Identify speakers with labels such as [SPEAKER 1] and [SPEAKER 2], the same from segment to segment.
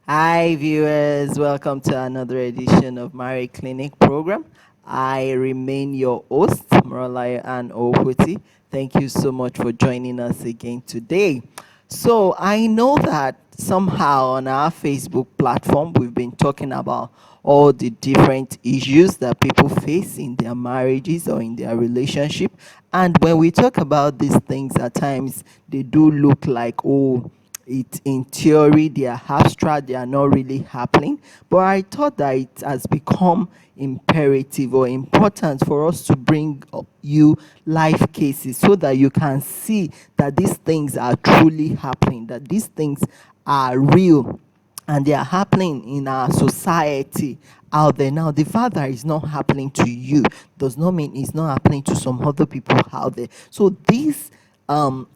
[SPEAKER 1] Hi, viewers. Welcome to another edition of Marriage Clinic program. I remain your host, Moralaya and Ohuti. Thank you so much for joining us again today. So, I know that somehow on our Facebook platform, we've been talking about all the different issues that people face in their marriages or in their relationship. And when we talk about these things, at times they do look like, oh, it in theory they are abstract, they are not really happening, but I thought that it has become imperative or important for us to bring you life cases so that you can see that these things are truly happening, that these things are real, and they are happening in our society out there. Now, the fact that it's not happening to you does not mean it's not happening to some other people out there. So this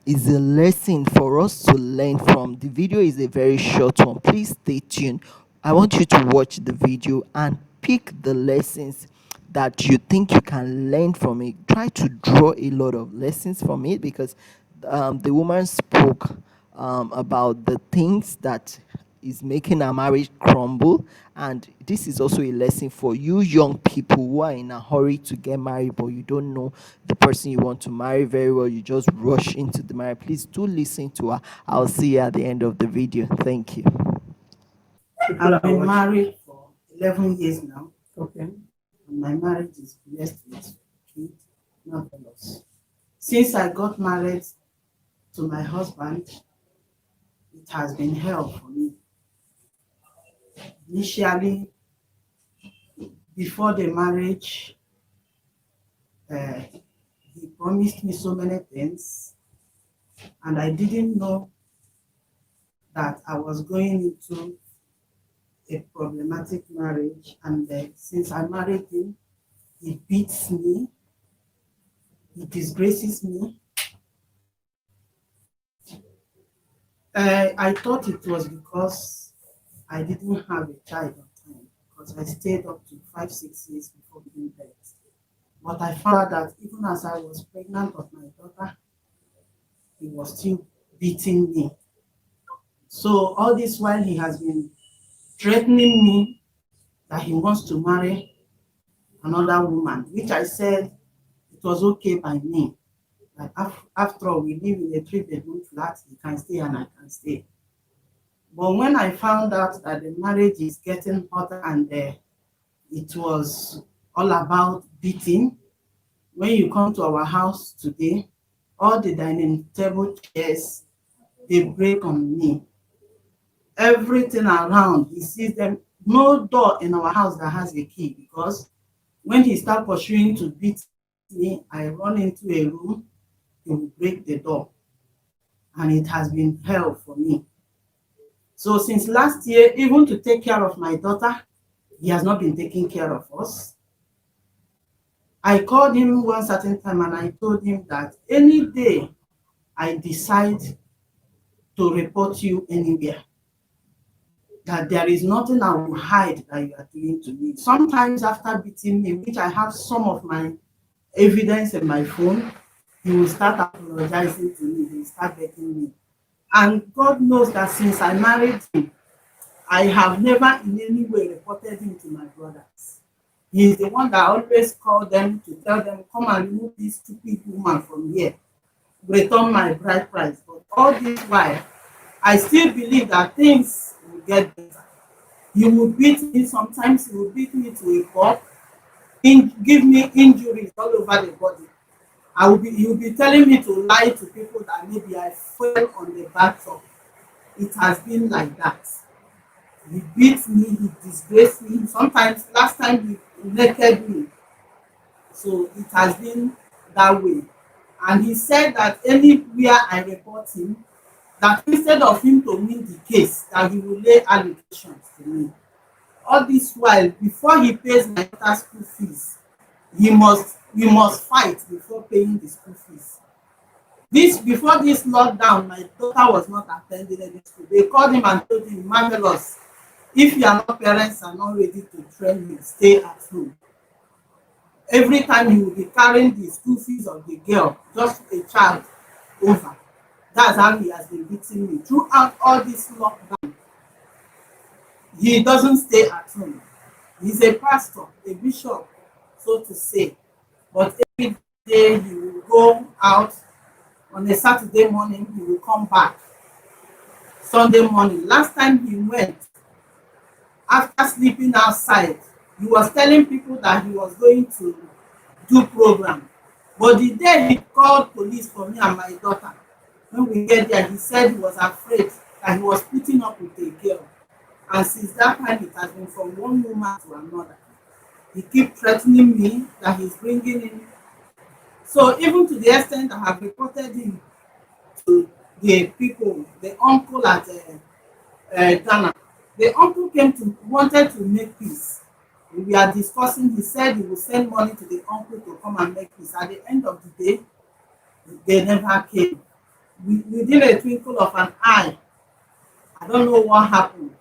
[SPEAKER 1] is a lesson for us to learn from. The video is a very short one. Please stay tuned. I want you to watch the video and pick the lessons that you think you can learn from it. Try to draw a lot of lessons from it, because the woman spoke about the things that is making our marriage crumble. And this is also a lesson for you young people who are in a hurry to get married, but you don't know the person you want to marry very well. You just rush into the marriage. Please do listen to her. I'll see you at the end of the video. Thank you.
[SPEAKER 2] I've been married for 11 years now. Okay. And my marriage is blessed with kids, marvelous. Since I got married to my husband, it has been hell for me. Initially, before the marriage, uh, he promised me so many things, and I didn't know that I was going into a problematic marriage. And since I married him, he beats me, he disgraces me. I thought it was because I didn't have a child on time, because I stayed up to 5, 6 years before giving birth. But I found out that even as I was pregnant of my daughter, he was still beating me. So all this while he has been threatening me that he wants to marry another woman, which I said it was okay by me. Like after all, we live in a 3 bedroom flat, he can stay and I can stay. But when I found out that the marriage is getting hotter and it was all about beating, when you come to our house today, all the dining table chairs, they break on me. Everything around, he sees them. No door in our house that has a key, because when he start pursuing to beat me, I run into a room, he will break the door. And it has been hell for me. So since last year, even to take care of my daughter, he has not been taking care of us. I called him one certain time and I told him that any day I decide to report you anywhere, that there is nothing I will hide that you are doing to me. Sometimes after beating me, which I have some of my evidence in my phone, he will start apologizing to me, he will start begging me. And God knows that since I married him, I have never in any way reported him to my brothers. He is the one that always called them to tell them, come and remove this stupid woman from here, return my bride price. But all this while, I still believe that things will get better. He will beat me, sometimes he will beat me to a pulp, give me injuries all over the body. He will be telling me to lie to people that maybe I fell on the bathtub. It has been like that. He beat me, he disgraced me. Sometimes, last time he naked me. So it has been that way. And he said that anywhere I report him, that instead of him to win the case, that he will lay allegations to me. All this while, before he pays my daughter's school fees, we must fight before paying the school fees. This Before this lockdown, my daughter was not attending any school. They called him and told him, marvelous, if your parents are not ready to train you, stay at home. Every time he will be carrying the school fees of the girl, just a child, over. That's how he has been beating me throughout all this lockdown. He doesn't stay at home. He's a pastor, a bishop, so to say. But every day he will go out. On a Saturday morning, he will come back Sunday morning. Last time he went, after sleeping outside, he was telling people that he was going to do program. But the day he called police for me and my daughter, when we get there, he said he was afraid that he was putting up with a girl. And since that time, it has been from one woman to another. He keep threatening me that he's bringing in. So even to the extent I have reported him to the people, the uncle at Ghana. The uncle came to wanted to make peace. We are discussing. He said he will send money to the uncle to come and make peace. At the end of the day, they never came. Within a twinkle of an eye, I don't know what happened.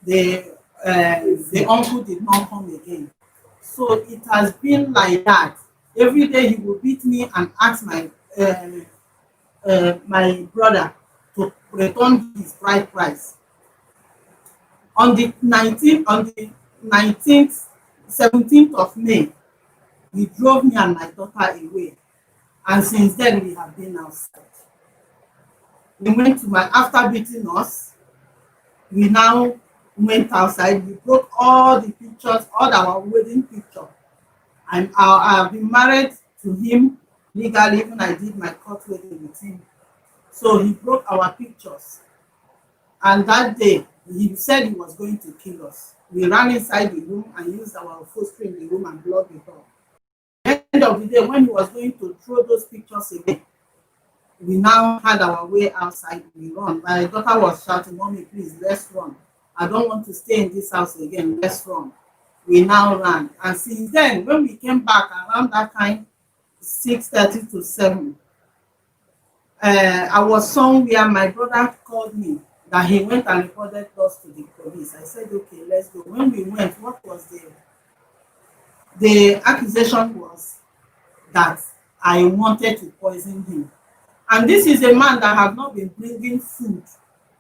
[SPEAKER 2] The the uncle did not come again. So it has been like that. Every day he will beat me and ask my brother to return his bride price. On the 17th of May, he drove me and my daughter away. And since then, we have been outside. We went to my, after beating us, we now went outside. We broke all the pictures, all our wedding picture. I have been married to him legally, even I did my court wedding with him. So he broke our pictures. And that day, he said he was going to kill us. We ran inside the room and used our upholstery in the room and blocked the door. At the end of the day, when he was going to throw those pictures away, we now had our way outside. We run. My daughter was shouting, "Mommy, please, let's run. I don't want to stay in this house again. Let's run." We now ran. And since then, when we came back around that time, 6:30 to 7, I was somewhere. My brother called me that he went and reported us to the police. I said, "Okay, let's go." When we went, what was the accusation was that I wanted to poison him. And this is a man that have not been bringing food,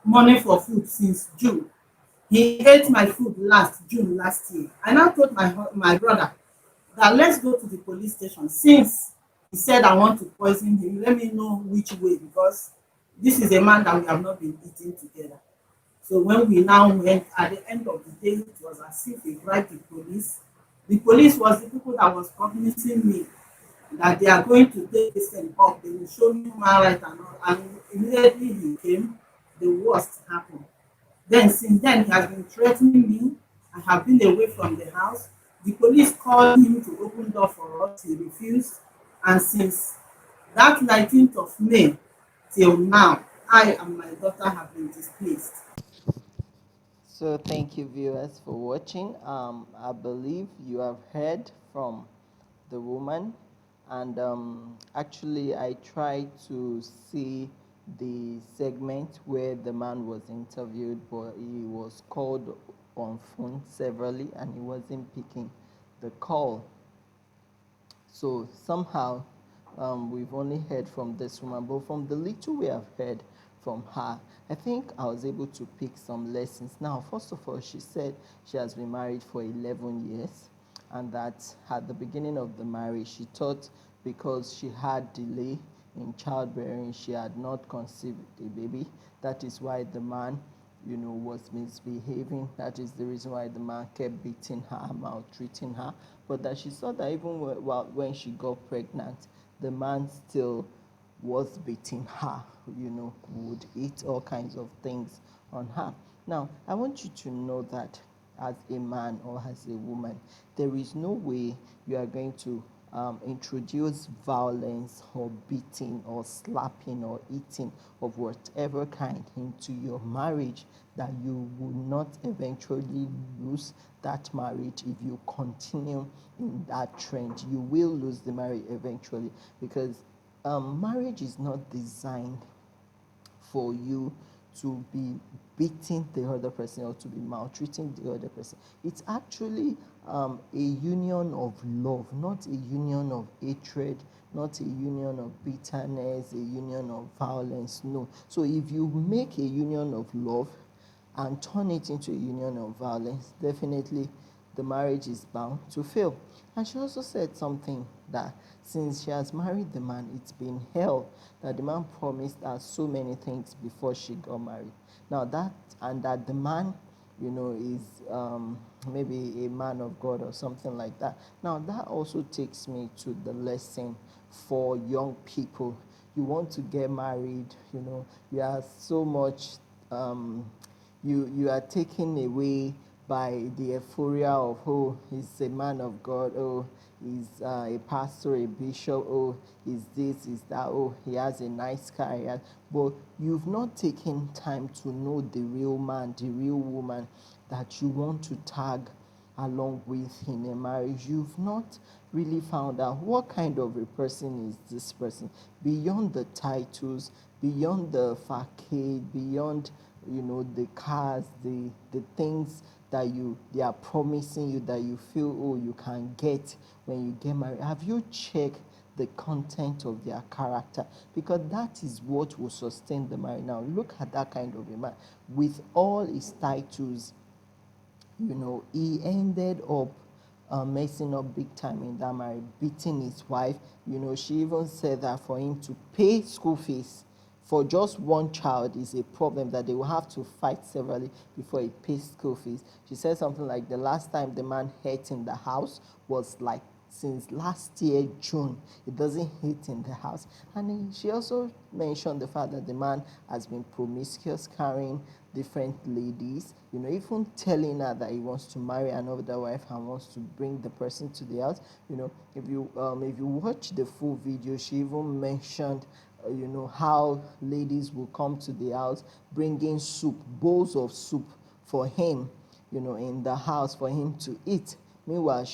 [SPEAKER 2] money for food since June. He ate my food last June last year. I now told my brother that let's go to the police station. Since he said I want to poison him, let me know which way, because this is a man that we have not been eating together. So when we now went, at the end of the day, it was as if we bribed the police. The police was the people that was promising me that they are going to take this thing up. They will show me human rights and all. And immediately he came, the worst happened. Then since then, he has been threatening me. I have been away from the house. The police called him to open door for us. He refused. And since that 19th of May till now, I and my daughter have been displaced.
[SPEAKER 1] So thank you, viewers, for watching. I believe you have heard from the woman, and actually, I tried to see the segment where the man was interviewed, but he was called on phone severally, and he wasn't picking the call. So somehow, we've only heard from this woman, but from the little we have heard from her, I think I was able to pick some lessons. Now, first of all, she said she has been married for 11 years, and that at the beginning of the marriage, she thought because she had delay in childbearing, she had not conceived a baby. That is why the man, was misbehaving. That is the reason why the man kept beating her, maltreating her. But that she saw that even when she got pregnant, the man still was beating her, would eat all kinds of things on her. Now, I want you to know that as a man or as a woman, there is no way you are going to introduce violence or beating or slapping or eating of whatever kind into your marriage that you will not eventually lose that marriage if you continue in that trend. You will lose the marriage eventually, because marriage is not designed for you to be beating the other person or to be maltreating the other person. It's actually a union of love, not a union of hatred, not a union of bitterness, a union of violence. No. So if you make a union of love and turn it into a union of violence, definitely the marriage is bound to fail. And she also said something that since she has married the man, it's been hell, that the man promised her so many things before she got married. Now that, and that the man, is maybe a man of God or something like that. Now that also takes me to the lesson for young people. You want to get married, you are so much, you are taken away by the euphoria of, oh, he's a man of God, oh, he's a pastor, a bishop, oh, he's this, he's that, oh, he has a nice car, but you've not taken time to know the real man, the real woman that you want to tag along with in a marriage. You've not really found out what kind of a person is this person, beyond the titles, beyond the facade, beyond the cars, the things that they are promising you, that you feel, oh, you can get when you get married. Have you checked the content of their character? Because that is what will sustain the marriage. Now look at that kind of a man with all his titles. He ended up messing up big time in that marriage, beating his wife. She even said that for him to pay school fees for just one child is a problem, that they will have to fight severally before he pays school fees. She said something like the last time the man ate in the house was like since last year June. It doesn't hit in the house. And she also mentioned the fact that the man has been promiscuous, carrying different ladies, even telling her that he wants to marry another wife and wants to bring the person to the house. If you watch the full video, she even mentioned how ladies will come to the house bringing soup, bowls of soup for him, in the house for him to eat. Meanwhile,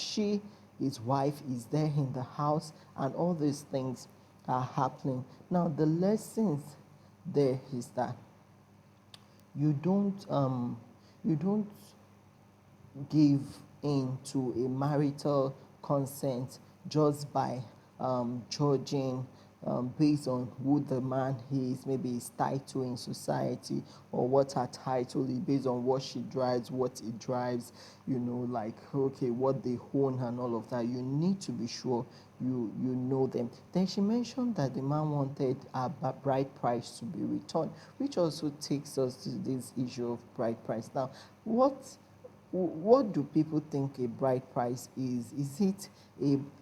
[SPEAKER 1] his wife, is there in the house, and all these things are happening. Now, the lessons there is that you don't give in to a marital consent just by judging based on who the man is, maybe his title in society, or what her title is, based on what she drives, what he drives, like, okay, what they own and all of that. You need to be sure you know them. Then she mentioned that the man wanted a bride price to be returned, which also takes us to this issue of bride price. Now, what do people think a bride price is? Is it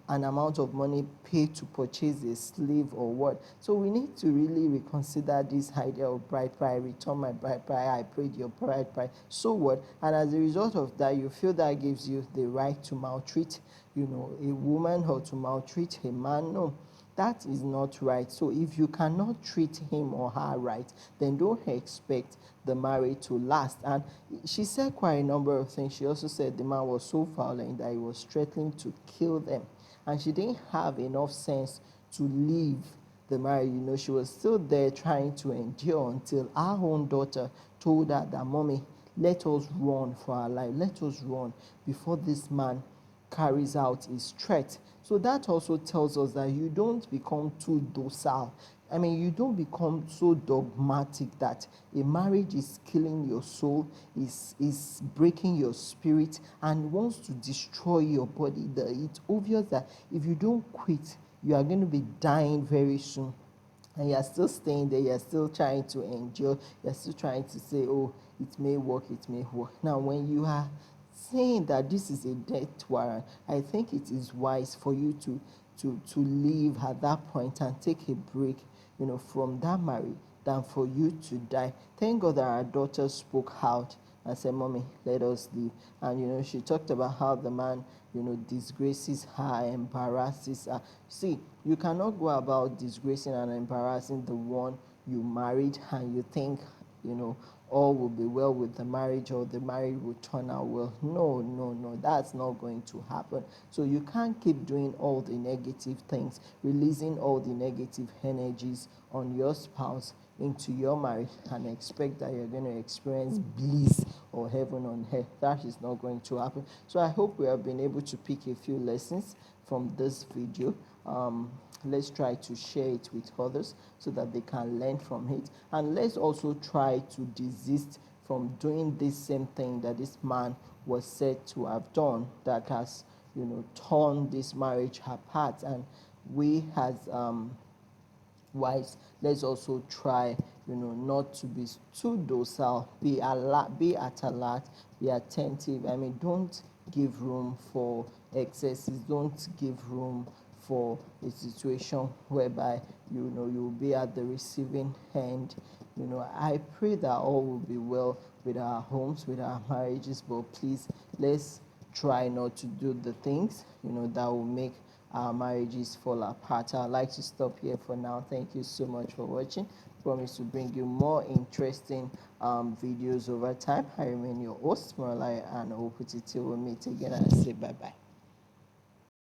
[SPEAKER 1] an amount of money paid to purchase a slave, or what? So we need to really reconsider this idea of bride price. Return my bride price, I paid your bride price. So what? And as a result of that, you feel that gives you the right to maltreat, a woman, or to maltreat a man? No, that is not right. So if you cannot treat him or her right, then don't expect the marriage to last. And she said quite a number of things. She also said the man was so violent that he was threatening to kill them. And she didn't have enough sense to leave the marriage. She was still there trying to endure until her own daughter told her that, Mommy, let us run for our life. Let us run before this man carries out his threat. So that also tells us that you don't become too docile. I mean, you don't become so dogmatic that a marriage is killing your soul, is breaking your spirit, and wants to destroy your body. It's obvious that if you don't quit, you are going to be dying very soon, and you're still staying there, you're still trying to endure, you're still trying to say, oh, it may work, it may work. Now, when you are saying that this is a death warrant, I think it is wise for you to leave at that point and take a break, from that marriage, than for you to die. Thank God that our daughter spoke out and said, Mommy, let us leave. And she talked about how the man, disgraces her, embarrasses her. See, you cannot go about disgracing and embarrassing the one you married, and you think, all will be well with the marriage, or the marriage will turn out well. No, no, no, that's not going to happen. So you can't keep doing all the negative things, releasing all the negative energies on your spouse into your marriage, and expect that you're going to experience bliss or heaven on earth. That is not going to happen. So I hope we have been able to pick a few lessons from this video. Let's try to share it with others so that they can learn from it, and let's also try to desist from doing this same thing that this man was said to have done, that has, torn this marriage apart. And we as wives, let's also try, not to be too docile. Be alert, be at alert, be attentive. I mean, don't give room for excesses. Don't give room for a situation whereby you'll be at the receiving end. I pray that all will be well with our homes, with our marriages, but please, let's try not to do the things that will make our marriages fall apart. I'd like to stop here for now. Thank you so much for watching. Promise to bring you more interesting videos over time. I remain your host, Moralai, and I hope to till we meet again. And say bye bye.